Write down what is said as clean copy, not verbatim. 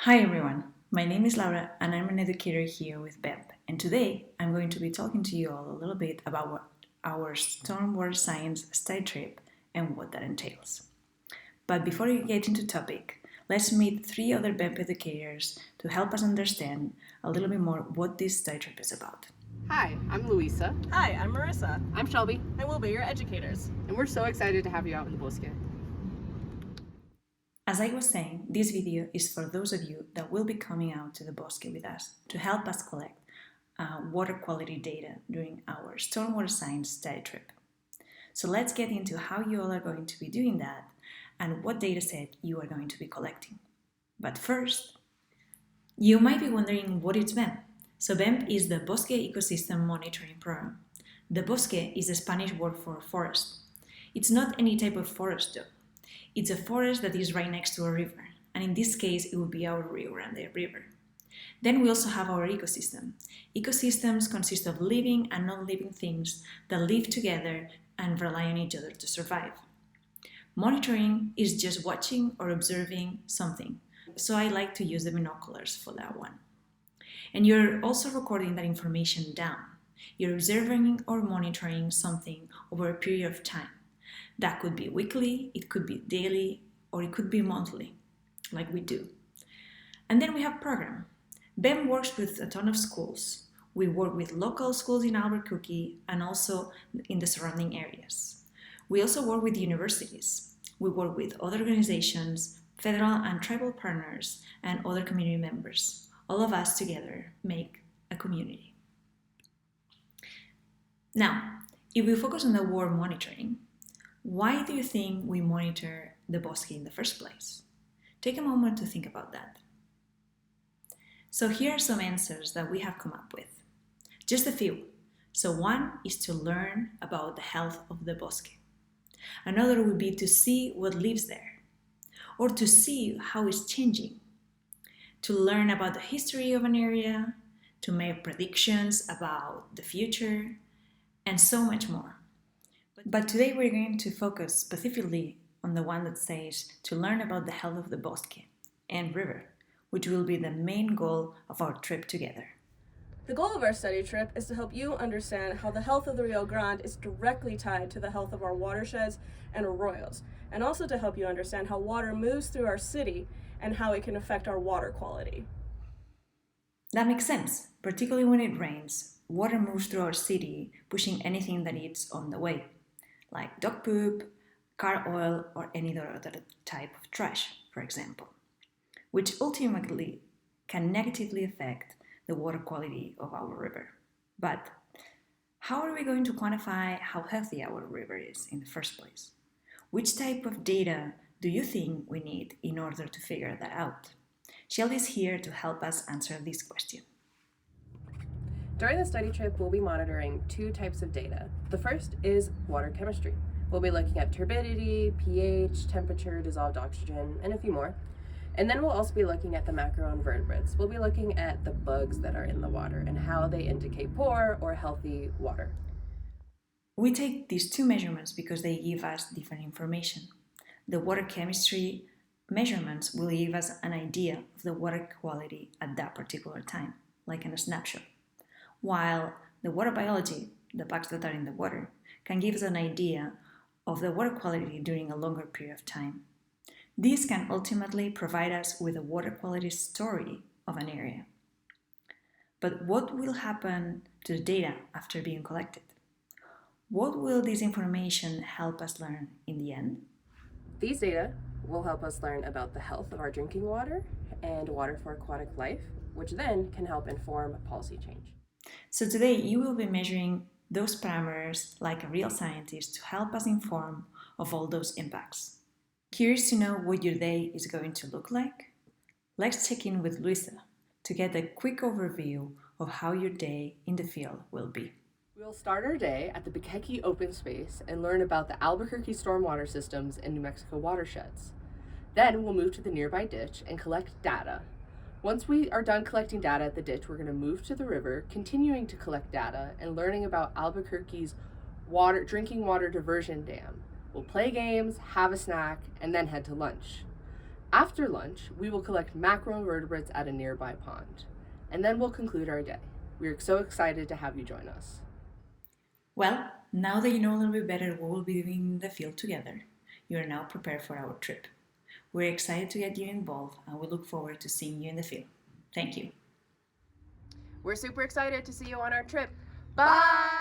Hi everyone, my name is Laura and I'm an educator here with BEMP, and today I'm going to be talking to you all a little bit about what our Stormwater Science Study Trip and what that entails. But before we get into topic, let's meet three other BEMP educators to help us understand a little bit more what this study trip is about. Hi, I'm Louisa. Hi, I'm Marissa, I'm Shelby, and we'll be your educators. and we're so excited to have you out in the Bosque. As I was saying, this video is for those of you that will be coming out to the bosque with us to help us collect water quality data during our Stormwater Science Study Trip. So let's get into how you all are going to be doing that and what data set you are going to be collecting. But first, you might be wondering what is BEMP. So BEMP is the Bosque Ecosystem Monitoring Program. The bosque is a Spanish word for forest. It's not any type of forest though. It's a forest that is right next to a river, and in this case it would be our Rio Grande River. Then we also have our ecosystem. Ecosystems consist of living and non-living things that live together and rely on each other to survive. Monitoring is just watching or observing something, so I like to use the binoculars for that one. And you're also recording that information down. You're observing or monitoring something over a period of time. That could be weekly, it could be daily, or it could be monthly, like we do. And then we have program. BEM works with a ton of schools. We work with local schools in Albuquerque and also in the surrounding areas. We also work with universities. We work with other organizations, federal and tribal partners, and other community members. All of us together make a community. Now, if we focus on the water monitoring, why do you think we monitor the bosque in the first place? Take a moment to think about that. So here are some answers that we have come up with. Just a few. So one is to learn about the health of the bosque. Another would be to see what lives there, or to see how it's changing, to learn about the history of an area, to make predictions about the future, and so much more. But today we're going to focus specifically on the one that says to learn about the health of the bosque and river, which will be the main goal of our trip together. The goal of our study trip is to help you understand how the health of the Rio Grande is directly tied to the health of our watersheds and arroyos, and also to help you understand how water moves through our city and how it can affect our water quality. That makes sense, particularly when it rains. Water moves through our city, pushing anything that it's on the way, like dog poop, car oil, or any other type of trash, for example, which ultimately can negatively affect the water quality of our river. But how are we going to quantify how healthy our river is in the first place? Which type of data do you think we need in order to figure that out? Shelby is here to help us answer this question. During the study trip, we'll be monitoring two types of data. The first is water chemistry. We'll be looking at turbidity, pH, temperature, dissolved oxygen, and a few more. And then we'll also be looking at the macroinvertebrates. We'll be looking at the bugs that are in the water and how they indicate poor or healthy water. We take these two measurements because they give us different information. The water chemistry measurements will give us an idea of the water quality at that particular time, like in a snapshot. While the water biology, the bugs that are in the water, can give us an idea of the water quality during a longer period of time. This can ultimately provide us with a water quality story of an area. But what will happen to the data after being collected? What will this information help us learn in the end? These data will help us learn about the health of our drinking water and water for aquatic life, which then can help inform policy change. So today you will be measuring those parameters like a real scientist to help us inform of all those impacts. Curious to know what your day is going to look like? Let's check in with Luisa to get a quick overview of how your day in the field will be. We'll start our day at the Bikeki Open Space and learn about the Albuquerque stormwater systems and New Mexico watersheds. Then we'll move to the nearby ditch and collect data. Once we are done collecting data at the ditch, we're going to move to the river, continuing to collect data and learning about Albuquerque's drinking water diversion dam. We'll play games, have a snack, and then head to lunch. After lunch, we will collect macroinvertebrates at a nearby pond, and then we'll conclude our day. We are so excited to have you join us. Well, now that you know a little bit better what we'll be doing in the field together, you are now prepared for our trip. We're excited to get you involved, and we look forward to seeing you in the field. Thank you. We're super excited to see you on our trip. Bye!